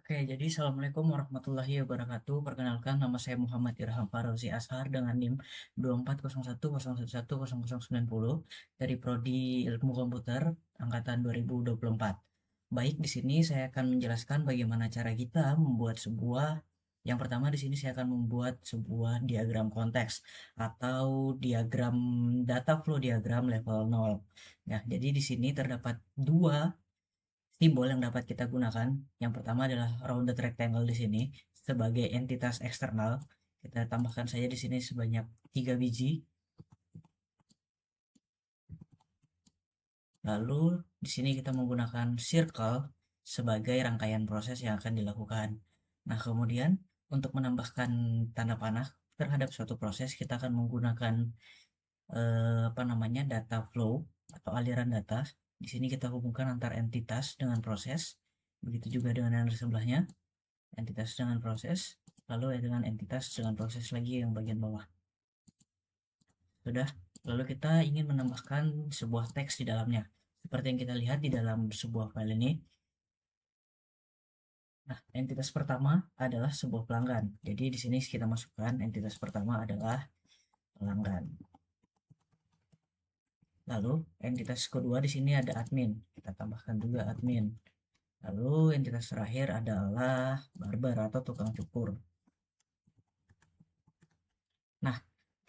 Oke, jadi Assalamualaikum warahmatullahi wabarakatuh. Perkenalkan, nama saya Muhammad Irham Farozi Ashar dengan NIM 2401101090 dari Prodi Ilmu Komputer angkatan 2024. Baik, di sini saya akan menjelaskan bagaimana cara kita membuat yang pertama di sini saya akan membuat sebuah diagram konteks atau diagram data flow diagram level 0. Nah, jadi di sini terdapat dua simbol yang dapat kita gunakan. Yang pertama adalah rounded rectangle di sini sebagai entitas eksternal. Kita tambahkan saja di sini sebanyak 3 biji. Lalu di sini kita menggunakan circle sebagai rangkaian proses yang akan dilakukan. Nah, kemudian untuk menambahkan tanda panah terhadap suatu proses kita akan menggunakan data flow atau aliran data. Di sini kita hubungkan antar entitas dengan proses. Begitu juga dengan yang di sebelahnya, entitas dengan proses, lalu dengan entitas dengan proses lagi yang bagian bawah. Sudah, lalu kita ingin menambahkan sebuah teks di dalamnya. Seperti yang kita lihat di dalam sebuah file ini. Nah, entitas pertama adalah sebuah pelanggan. Jadi di sini kita masukkan entitas pertama adalah pelanggan. Lalu entitas kedua di sini ada admin. Kita tambahkan juga admin. Lalu entitas terakhir adalah barber atau tukang cukur. Nah,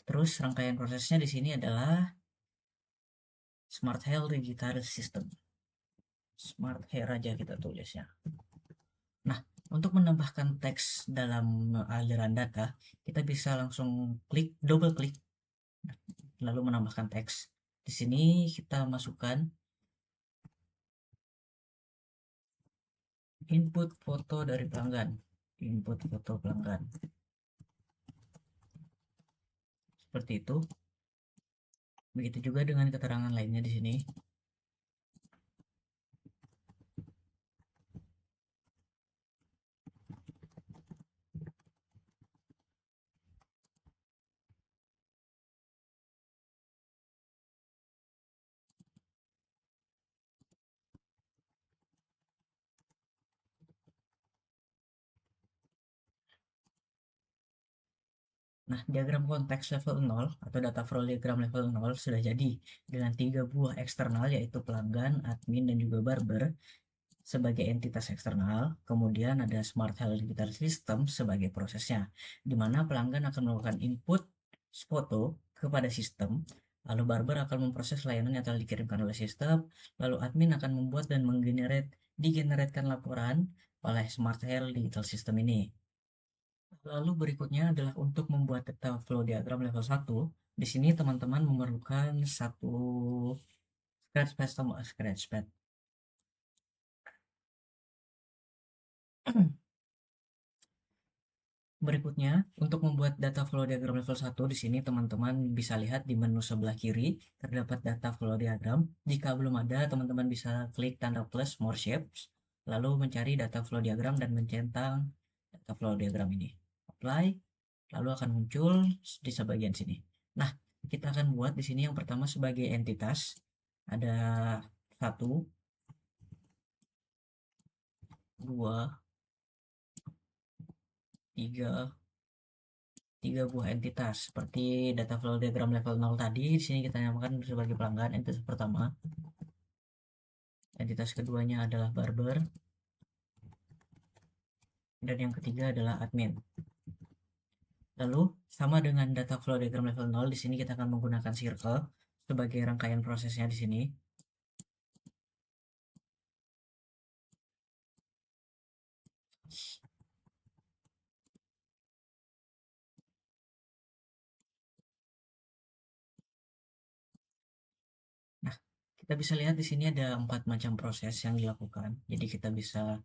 terus rangkaian prosesnya di sini adalah Smart Hair Digital System. Smart Hair aja kita tulisnya. Nah, untuk menambahkan teks dalam aliran data, kita bisa langsung double klik, lalu menambahkan teks. Di sini kita masukkan input foto dari pelanggan. Input foto pelanggan. Seperti itu. Begitu juga dengan keterangan lainnya di sini. Nah, diagram konteks level 0 atau data flow diagram level 0 sudah jadi dengan 3 buah eksternal yaitu pelanggan, admin, dan juga barber sebagai entitas eksternal. Kemudian ada Smart Health Digital System sebagai prosesnya, di mana pelanggan akan melakukan input foto kepada sistem, lalu barber akan memproses layanan yang telah dikirimkan oleh sistem, lalu admin akan membuat dan digeneratkan laporan oleh Smart Health Digital System ini. Lalu berikutnya adalah untuk membuat data flow diagram level 1. Di sini teman-teman memerlukan satu scratchpad. Berikutnya, untuk membuat data flow diagram level 1 di sini teman-teman bisa lihat di menu sebelah kiri terdapat data flow diagram. Jika belum ada, teman-teman bisa klik tanda plus more shapes, lalu mencari data flow diagram dan mencentang data flow diagram ini. Apply, lalu akan muncul di sebagian sini. Nah, kita akan buat di sini yang pertama sebagai entitas ada 1, 2, 3, 3 buah entitas seperti data flow diagram level 0 tadi. Di sini kita namakan sebagai pelanggan entitas pertama. Entitas keduanya adalah barber, dan yang ketiga adalah admin. Lalu sama dengan data flow diagram level 0, di sini kita akan menggunakan circle sebagai rangkaian prosesnya di sini. Nah, kita bisa lihat di sini ada 4 macam proses yang dilakukan. Jadi kita bisa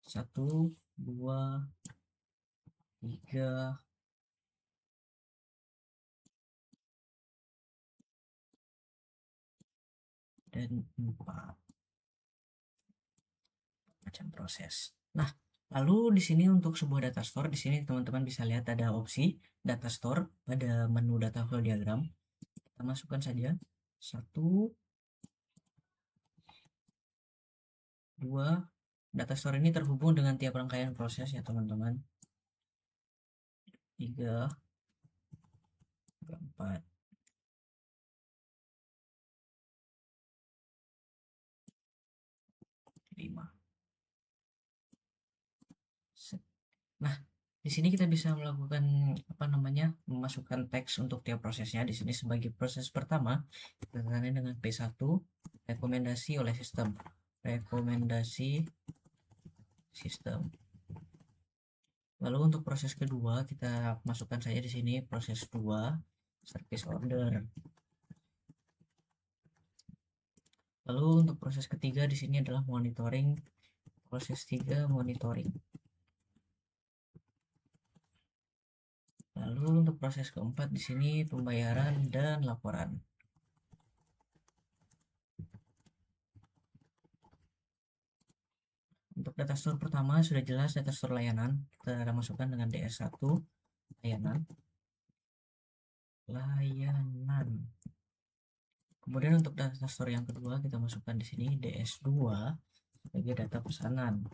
1, 2, 3, dan 4 macam proses. Nah, lalu di sini untuk sebuah data store, di sini teman-teman bisa lihat ada opsi data store pada menu data flow diagram. Kita masukkan saja 1, 2, Data store ini terhubung dengan tiap rangkaian proses ya teman-teman. 3, 4, 5. Nah, di sini kita bisa melakukan apa namanya? Memasukkan teks untuk tiap prosesnya. Di sini sebagai proses pertama, kita tandai dengan P1, rekomendasi oleh sistem. Rekomendasi sistem. Lalu untuk proses kedua, kita masukkan saja di sini proses 2, service order. Lalu untuk proses ketiga di sini adalah monitoring. Proses 3, monitoring. Lalu untuk proses keempat di sini pembayaran dan laporan. Untuk data store pertama sudah jelas data store layanan. Kita masukkan dengan DS1 layanan. Layanan. Kemudian untuk data store yang kedua kita masukkan di sini DS2 sebagai data pesanan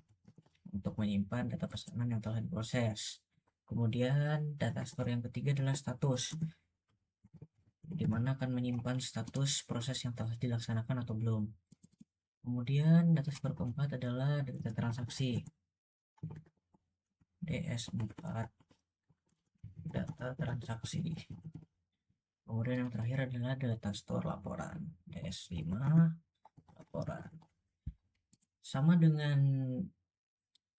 untuk menyimpan data pesanan yang telah diproses. Kemudian data store yang ketiga adalah status, di mana akan menyimpan status proses yang telah dilaksanakan atau belum. Kemudian data store keempat adalah data transaksi, DS4 data transaksi. Kemudian yang terakhir adalah data store laporan, DS5 laporan. Sama dengan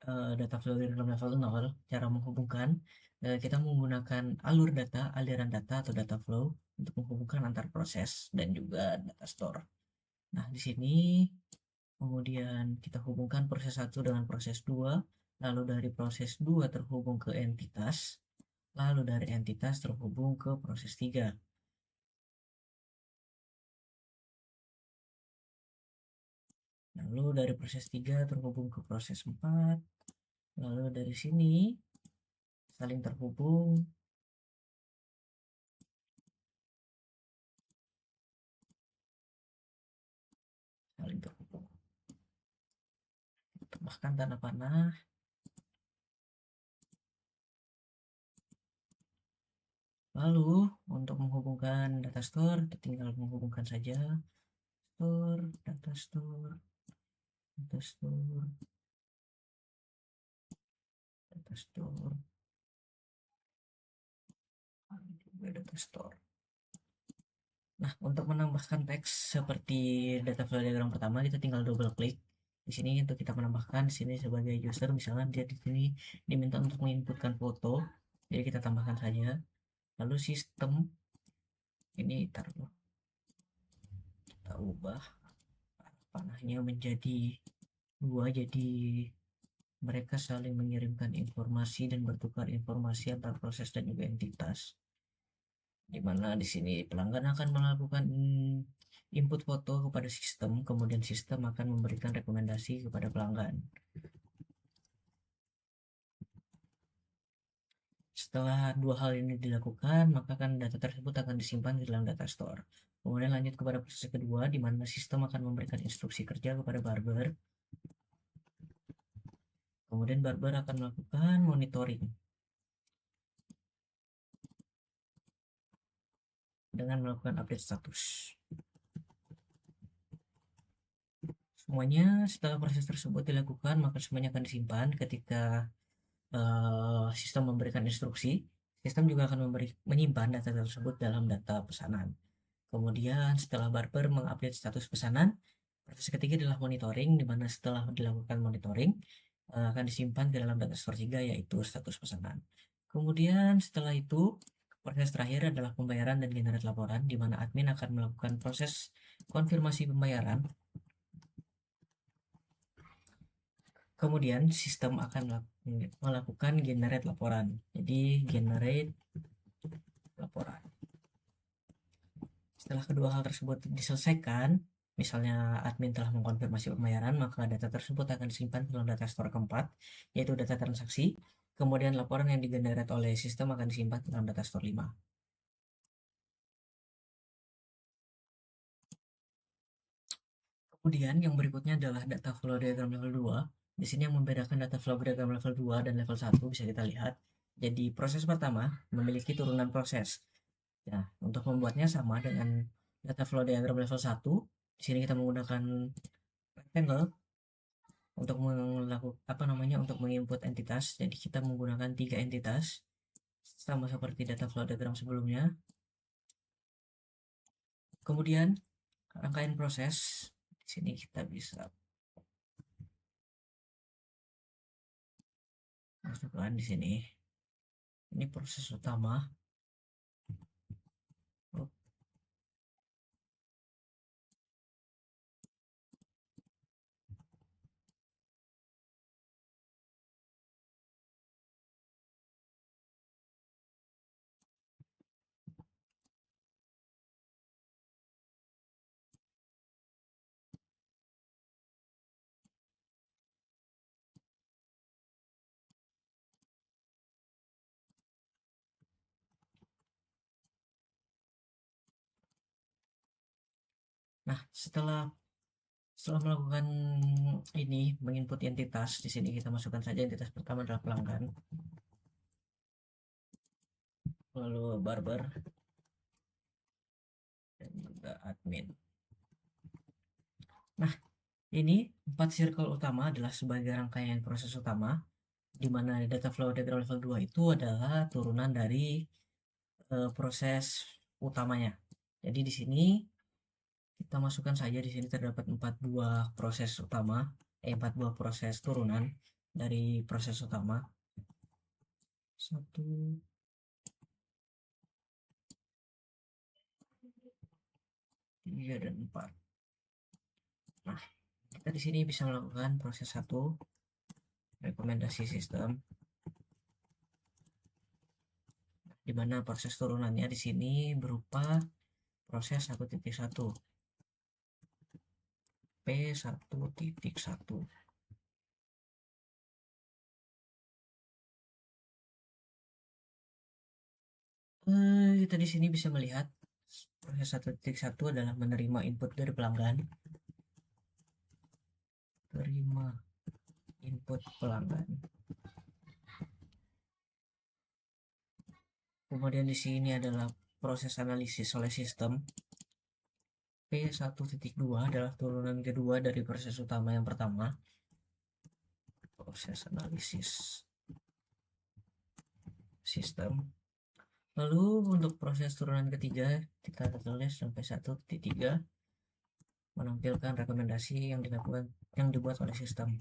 data flow dalam level 0, cara menghubungkan kita menggunakan aliran data atau data flow untuk menghubungkan antar proses dan juga data store. Nah, di sini kemudian kita hubungkan proses 1 dengan proses 2, lalu dari proses 2 terhubung ke entitas, lalu dari entitas terhubung ke proses 3. Lalu dari proses 3 terhubung ke proses 4, lalu dari sini saling terhubung, tambahkan tanda panah. Lalu untuk menghubungkan data store, kita tinggal menghubungkan saja store, data store, data store, data store, data store. Nah, untuk menambahkan teks seperti data flow diagram pertama, kita tinggal double klik. Di sini untuk kita menambahkan, di sini sebagai user, misalnya dia di sini diminta untuk menginputkan foto, jadi kita tambahkan saja. Lalu sistem ini taruh, kita ubah panahnya menjadi 2, jadi mereka saling mengirimkan informasi dan bertukar informasi antar proses dan juga entitas. Di mana di sini pelanggan akan melakukan input foto kepada sistem, kemudian sistem akan memberikan rekomendasi kepada pelanggan. Setelah dua hal ini dilakukan, maka kan data tersebut akan disimpan di dalam data store. Kemudian lanjut kepada proses kedua, di mana sistem akan memberikan instruksi kerja kepada barber. Kemudian barber akan melakukan monitoring dengan melakukan update status. Semuanya setelah proses tersebut dilakukan, maka semuanya akan disimpan ketika sistem memberikan instruksi. Sistem juga akan menyimpan data tersebut dalam data pesanan. Kemudian setelah barber mengupdate status pesanan, proses ketiga adalah monitoring, di mana setelah dilakukan monitoring akan disimpan ke dalam data store 3, yaitu status pesanan. Kemudian setelah itu proses terakhir adalah pembayaran dan generate laporan, di mana admin akan melakukan proses konfirmasi pembayaran. Kemudian sistem akan melakukan generate laporan. Jadi generate laporan. Setelah kedua hal tersebut diselesaikan, misalnya admin telah mengkonfirmasi pembayaran, maka data tersebut akan disimpan dalam data store keempat, yaitu data transaksi. Kemudian laporan yang digenerate oleh sistem akan disimpan dalam data store 5. Kemudian yang berikutnya adalah data flow diagram level 2. Di sini yang membedakan data flow diagram level 2 dan level 1 bisa kita lihat. Jadi proses pertama memiliki turunan proses. Nah, untuk membuatnya sama dengan data flow diagram level 1, di sini kita menggunakan rectangle untuk untuk menginput entitas. Jadi kita menggunakan 3 entitas sama seperti data flow diagram sebelumnya. Kemudian rangkaian proses di sini kita bisa masukkan di sini. Ini proses utama. Nah, setelah melakukan ini menginput entitas, di sini kita masukkan saja entitas pertama adalah pelanggan, lalu barber dan juga admin. Nah, ini 4 circle utama adalah sebagai rangkaian proses utama, di mana data flow diagram level 2 itu adalah turunan dari proses utamanya. Jadi di sini kita masukkan saja, di sini terdapat 4 buah proses utama, 4 buah proses turunan dari proses utama. 1, 3, dan 4. Nah, kita di sini bisa melakukan proses 1, rekomendasi sistem, di mana proses turunannya di sini berupa proses 1.1 P1.1. Kita di sini bisa melihat proses 1.1 adalah menerima input dari pelanggan, terima input pelanggan. Kemudian di sini adalah proses analisis oleh sistem. P1.2 adalah turunan kedua dari proses utama yang pertama, proses analisis sistem. Lalu untuk proses turunan ketiga kita tulis sampai 1.3, menampilkan rekomendasi yang dibuat oleh sistem.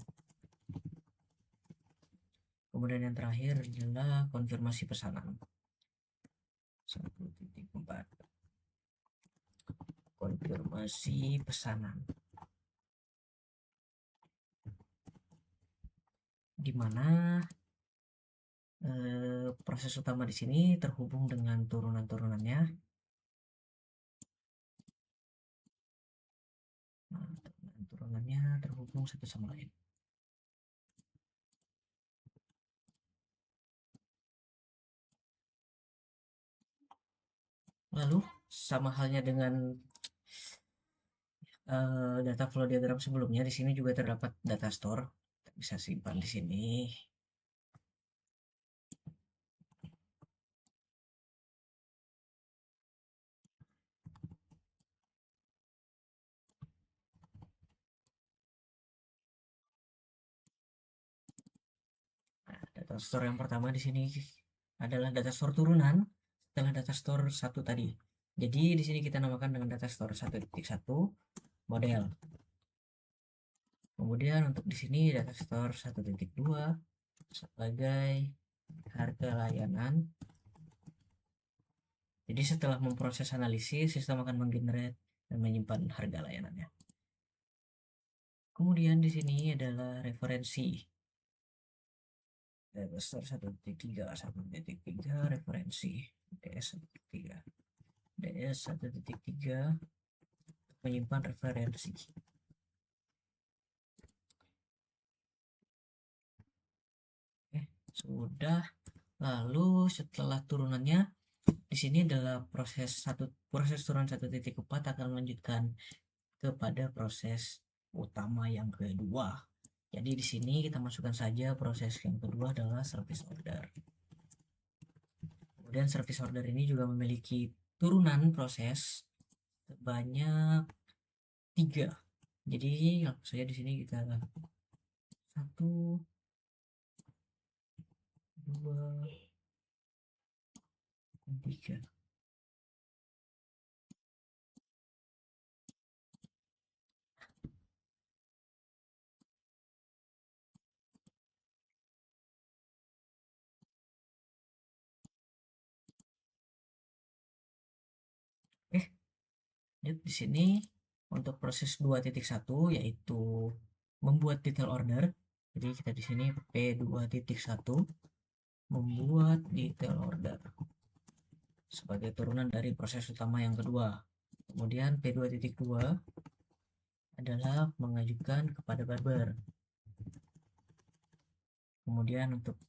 Kemudian yang terakhir adalah konfirmasi pesanan. 1.4, konfirmasi pesanan, di mana proses utama di sini terhubung dengan turunan-turunannya. Nah, turunannya terhubung satu sama lain. Lalu sama halnya dengan data flow diagram sebelumnya, di sini juga terdapat data store. Kita bisa simpan di sini. Nah, data store yang pertama di sini adalah data store turunan setelah data store 1 tadi. Jadi di sini kita namakan dengan data store 1.1 model. Kemudian untuk di sini data store 1.2 sebagai harga layanan. Jadi setelah memproses analisis, sistem akan menggenerate dan menyimpan harga layanannya. Kemudian di sini adalah referensi. Data store 1.3 referensi DS1.3. DS1.3 menyimpan referensi. Sudah. Lalu setelah turunannya, di sini adalah proses turunan 1.4 akan melanjutkan kepada proses utama yang kedua. Jadi di sini kita masukkan saja proses yang kedua adalah service order. Kemudian service order ini juga memiliki turunan proses sebanyak 3. Jadi langsung saja di sini kita 1, 2, 3. Di sini untuk proses 2.1 yaitu membuat detail order. Jadi kita di sini P2.1 membuat detail order sebagai turunan dari proses utama yang kedua. Kemudian P2.2 adalah mengajukan kepada barber. Kemudian untuk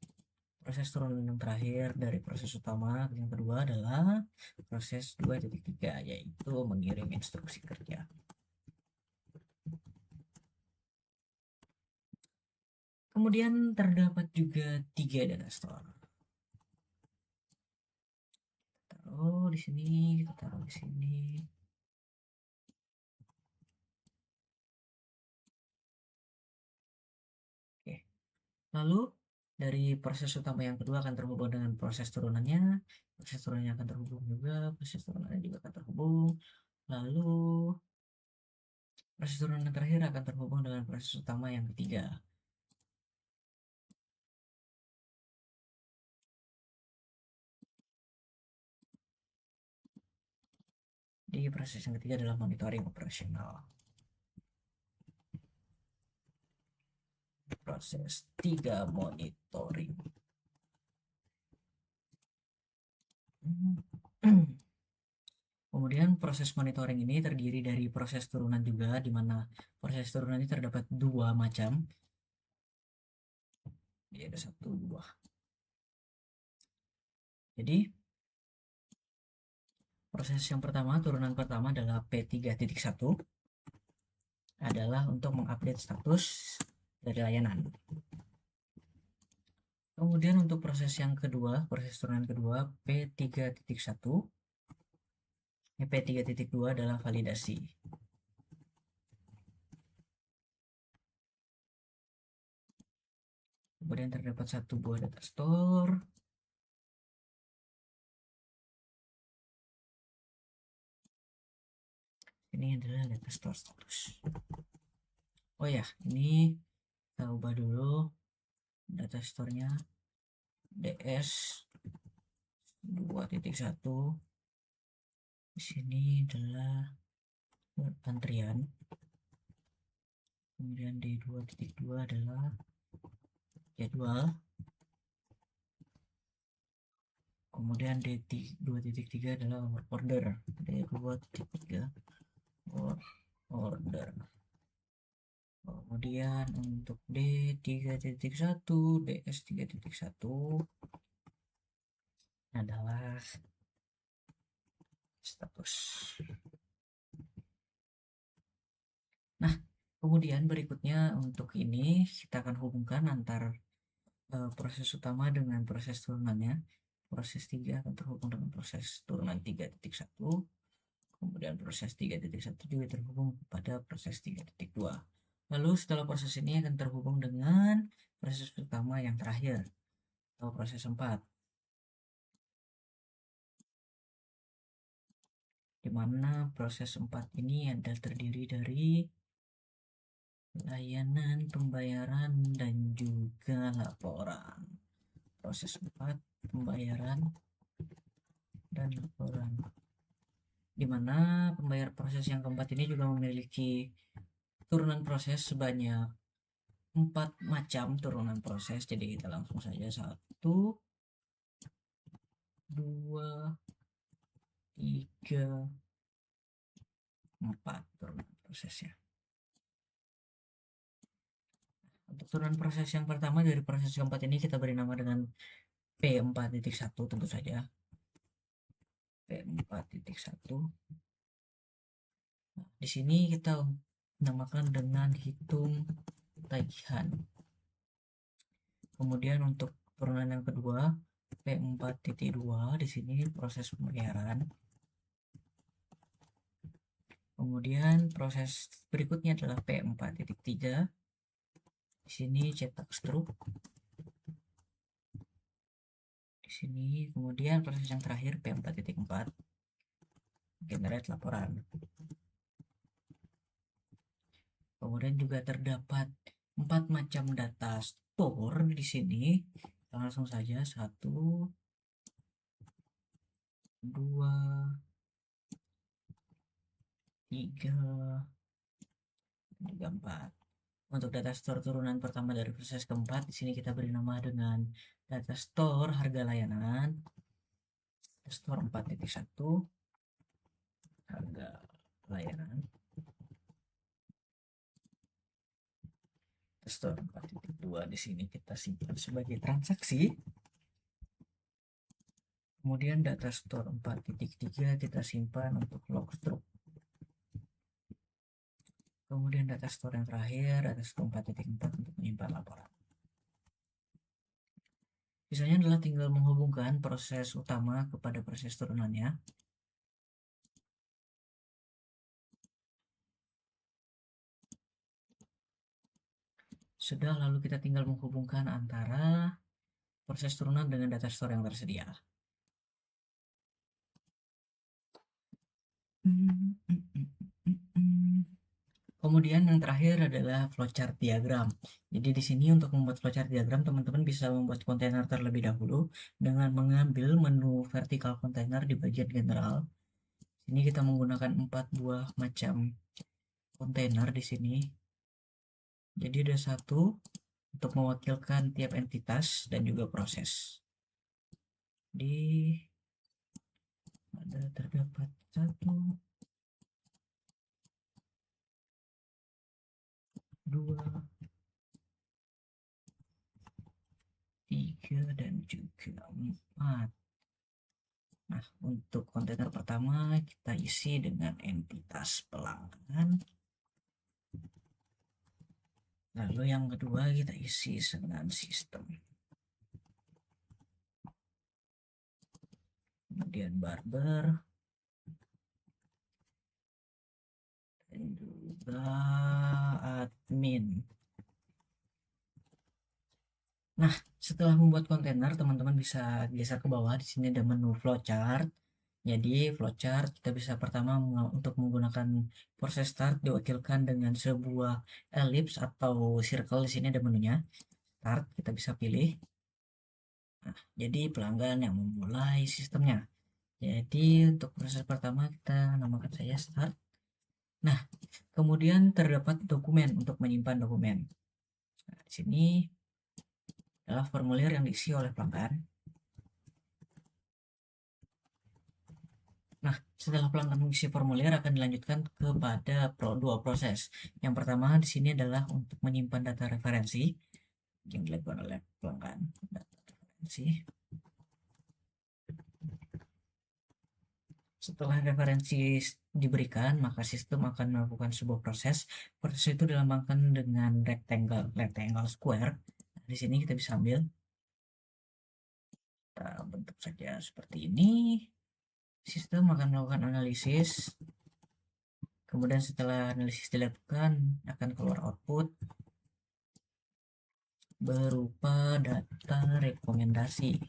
proses turunan yang terakhir dari proses utama yang kedua adalah proses 2.3 yaitu mengirim instruksi kerja. Kemudian terdapat juga 3 data store. Taruh di sini, kita taruh di sini. Oke. Lalu dari proses utama yang kedua akan terhubung dengan proses turunannya, proses turunannya akan terhubung juga, proses turunannya juga akan terhubung. Lalu proses turunan yang terakhir akan terhubung dengan proses utama yang ketiga. Di proses yang ketiga adalah monitoring operasional. Proses 3 monitoring. Kemudian proses monitoring ini terdiri dari proses turunan juga, di mana proses turunan ini terdapat 2 macam. Jadi ada 1, 2. Jadi proses yang pertama, turunan pertama adalah P3.1 adalah untuk mengupdate status dari layanan. Kemudian untuk proses yang kedua, proses turunan kedua P3.1, P3.2 adalah validasi. Kemudian terdapat 1 buah data store. Ini adalah data store status. Oh ya, ini kita ubah dulu data store-nya DS 2.1. Di sini adalah antrian. Kemudian D2.2 adalah jadwal. Kemudian D2.3 adalah order. D2.3 order. Kemudian untuk D3.1, DS3.1 adalah status. Nah, kemudian berikutnya untuk ini kita akan hubungkan antar proses utama dengan proses turunannya. Proses 3 akan terhubung dengan proses turunan 3.1. Kemudian proses 3.1 juga terhubung pada proses 3.2. Lalu setelah proses ini akan terhubung dengan proses utama yang terakhir atau proses 4. Di mana proses 4 ini ada terdiri dari layanan, pembayaran, dan juga laporan. Proses 4, pembayaran, dan laporan. Di mana pembayar proses yang keempat ini juga memiliki turunan proses sebanyak 4 macam turunan proses. Jadi kita langsung saja 1, 2, 3, 4 turunan prosesnya. Untuk turunan proses yang pertama dari proses keempat ini kita beri nama dengan P4.1 tentu saja. P4.1. Nah, di sini kita namakan dengan hitung tagihan. Kemudian untuk turunan yang kedua P4.2 di sini proses pembayaran. Kemudian proses berikutnya adalah P4.3. Di sini cetak struk. Di sini kemudian proses yang terakhir P4.4 generate laporan. Kemudian juga terdapat 4 macam data store di sini. Langsung saja 1, 2, 3, 4. Untuk data store turunan pertama dari proses keempat, di sini kita beri nama dengan data store harga layanan. Data store 4.1 harga layanan. Data store 4.2 di sini kita simpan sebagai transaksi. Kemudian data store 4.3 kita simpan untuk log struk. Kemudian data store yang terakhir, data store 4.4 untuk menyimpan laporan. Sisanya adalah tinggal menghubungkan proses utama kepada proses turunannya. Sudah, lalu kita tinggal menghubungkan antara proses turunan dengan data store yang tersedia. Kemudian yang terakhir adalah flowchart diagram. Jadi di sini untuk membuat flowchart diagram, teman-teman bisa membuat kontainer terlebih dahulu dengan mengambil menu vertikal kontainer di bagian general. Ini kita menggunakan 4 buah macam kontainer di sini. Jadi ada 1 untuk mewakilkan tiap entitas dan juga proses. Ada terdapat 1, 2, 3, dan juga 4. Nah, untuk kontainer pertama kita isi dengan entitas pelanggan. Lalu yang kedua kita isi dengan sistem. Kemudian barber. Dan juga admin. Nah, setelah membuat kontainer, teman-teman bisa geser ke bawah. Di sini ada menu flowchart. Jadi flowchart kita bisa pertama untuk menggunakan proses start diwakilkan dengan sebuah ellipse atau circle. Di sini ada menunya. Start kita bisa pilih. Nah, jadi pelanggan yang memulai sistemnya. Jadi untuk proses pertama kita namakan saja start. Nah, kemudian terdapat dokumen untuk menyimpan dokumen. Nah, di sini adalah formulir yang diisi oleh pelanggan. Nah, setelah pelanggan mengisi formulir akan dilanjutkan kepada dua proses. Yang pertama di sini adalah untuk menyimpan data referensi yang dilakukan oleh pelanggan. Data referensi. Setelah referensi diberikan, maka sistem akan melakukan sebuah proses. Proses itu dilambangkan dengan rectangle square. Nah, di sini kita bisa ambil. Kita bentuk saja seperti ini. Sistem akan melakukan analisis. Kemudian setelah analisis dilakukan, akan keluar output berupa data rekomendasi.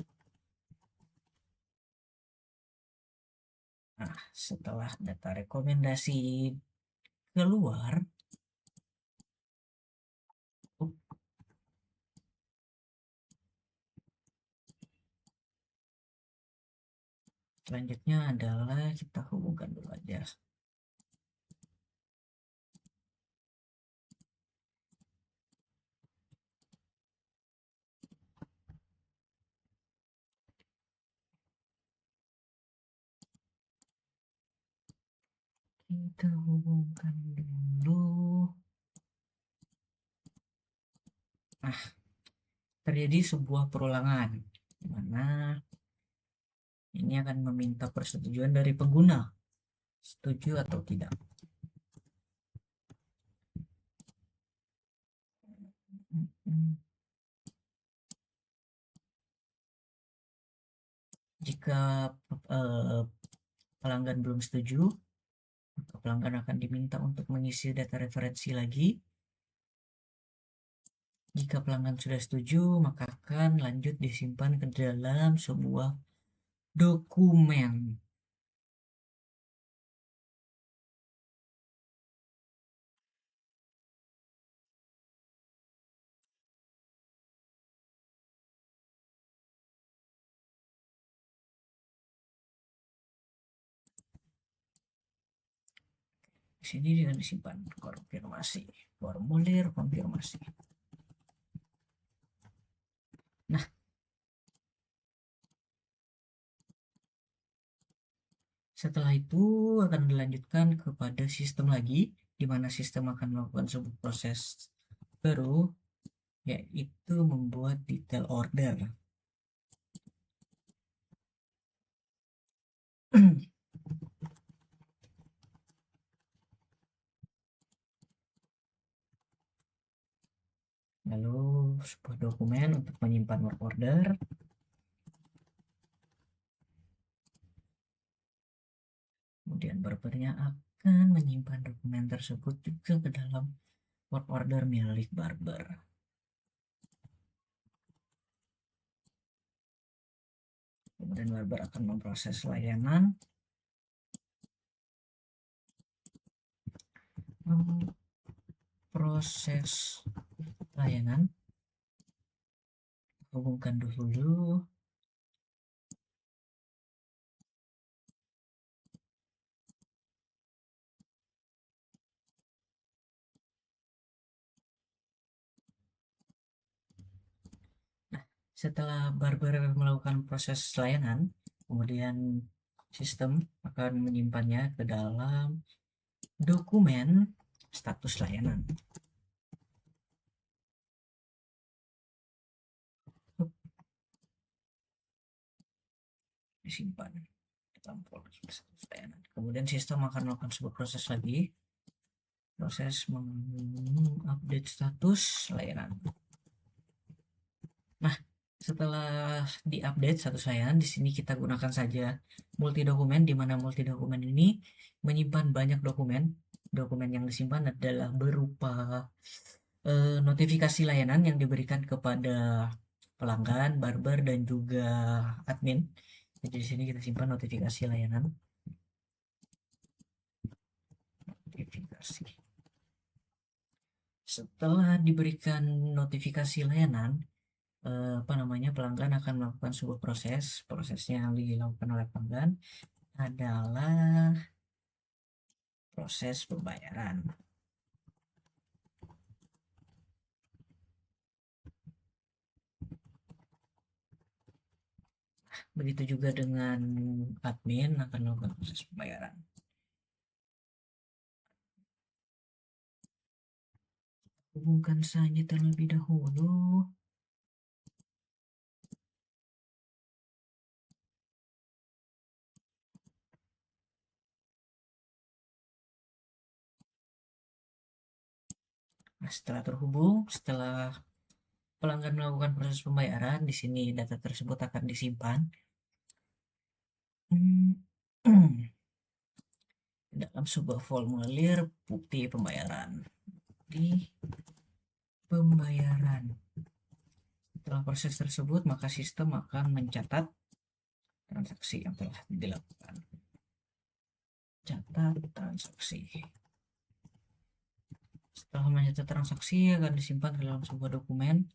Nah, setelah data rekomendasi keluar, selanjutnya adalah kita hubungkan dulu aja. Kita hubungkan dulu. Nah, terjadi sebuah perulangan, di mana ini akan meminta persetujuan dari pengguna, setuju atau tidak. Jika pelanggan belum setuju, maka pelanggan akan diminta untuk mengisi data referensi lagi. Jika pelanggan sudah setuju, maka akan lanjut disimpan ke dalam sebuah dokumen. Di sini dengan disimpan konfirmasi, formulir konfirmasi. Nah, setelah itu akan dilanjutkan kepada sistem lagi, di mana sistem akan melakukan sebuah proses baru, yaitu membuat detail order. Lalu sebuah dokumen untuk menyimpan work order. Kemudian barbernya akan menyimpan dokumen tersebut juga ke dalam work order milik barber. Kemudian barber akan memproses layanan, hubungkan dulu. Nah, setelah barber melakukan proses layanan, kemudian sistem akan menyimpannya ke dalam dokumen status layanan. Disimpan dalam folder status layanan. Kemudian sistem akan melakukan sebuah proses lagi, proses mengupdate status layanan. Nah, setelah diupdate status layanan, di sini kita gunakan saja multi dokumen, di mana multi dokumen ini menyimpan banyak dokumen. Dokumen yang disimpan adalah berupa notifikasi layanan yang diberikan kepada pelanggan, barber, dan juga admin. Jadi di sini kita simpan notifikasi layanan. Notifikasi. Setelah diberikan notifikasi layanan, pelanggan akan melakukan sebuah prosesnya yang dilakukan oleh pelanggan adalah proses pembayaran. Begitu juga dengan admin akan melakukan proses pembayaran. Hubungkan saja terlebih dahulu. Nah, setelah terhubung, setelah pelanggan melakukan proses pembayaran, di sini data tersebut akan disimpan dalam sebuah formulir bukti pembayaran. Setelah proses tersebut, maka sistem akan mencatat transaksi yang telah dilakukan. Catat transaksi. Setelah mencatat transaksi akan disimpan ke dalam sebuah dokumen.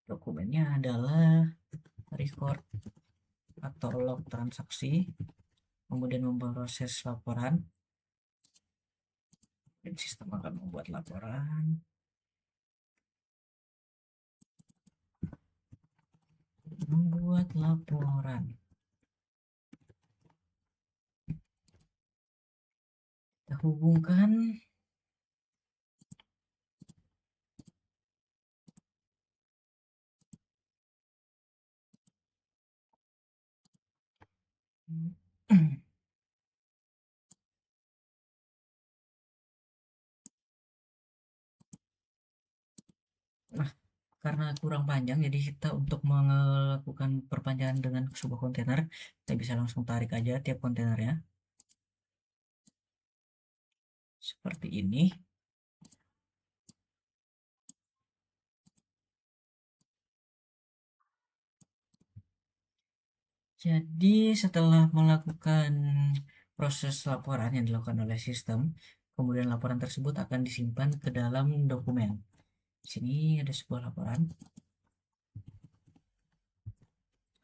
Dokumennya adalah record atau log transaksi, kemudian memproses laporan, dan sistem akan membuat laporan. Kita hubungkan Nah, karena kurang panjang, jadi kita untuk melakukan perpanjangan dengan sebuah kontainer, kita bisa langsung tarik aja tiap kontainernya seperti ini. Jadi setelah melakukan proses laporan yang dilakukan oleh sistem, kemudian laporan tersebut akan disimpan ke dalam dokumen. Di sini ada sebuah laporan.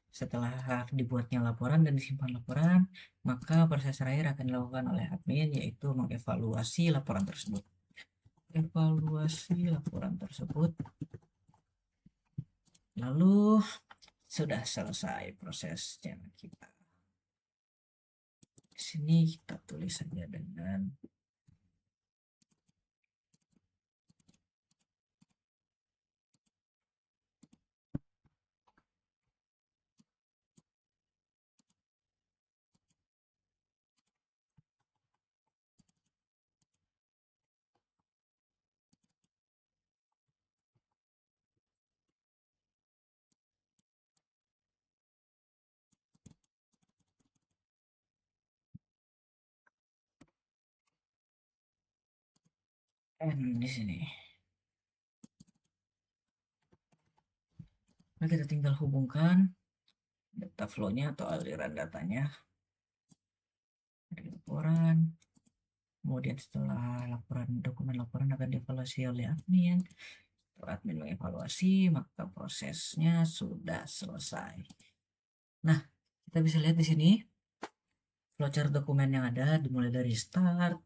Setelah dibuatnya laporan dan disimpan laporan, maka proses terakhir akan dilakukan oleh admin, yaitu mengevaluasi laporan tersebut. Evaluasi laporan tersebut, lalu sudah selesai prosesnya kita. Di sini kita tulis saja dengan N di sini. Nah, kita tinggal hubungkan data flow-nya atau aliran datanya dari laporan. Kemudian setelah dokumen laporan akan dievaluasi oleh admin. Setelah admin mengevaluasi, maka prosesnya sudah selesai. Nah, kita bisa lihat di sini flowchart dokumen yang ada dimulai dari start,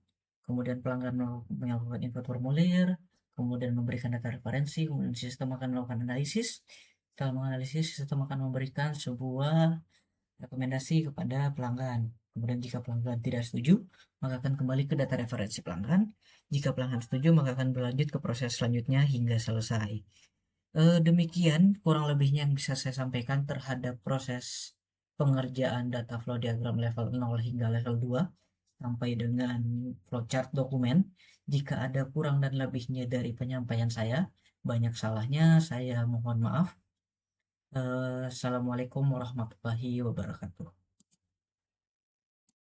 kemudian pelanggan melakukan input formulir, kemudian memberikan data referensi, kemudian sistem akan melakukan analisis. Setelah menganalisis, sistem akan memberikan sebuah rekomendasi kepada pelanggan. Kemudian jika pelanggan tidak setuju, maka akan kembali ke data referensi pelanggan. Jika pelanggan setuju, maka akan berlanjut ke proses selanjutnya hingga selesai. Demikian kurang lebihnya yang bisa saya sampaikan terhadap proses pengerjaan data flow diagram level 0 hingga level 2 sampai dengan flowchart dokumen. Jika ada kurang dan lebihnya dari penyampaian saya, banyak salahnya, saya mohon maaf. Assalamualaikum warahmatullahi wabarakatuh.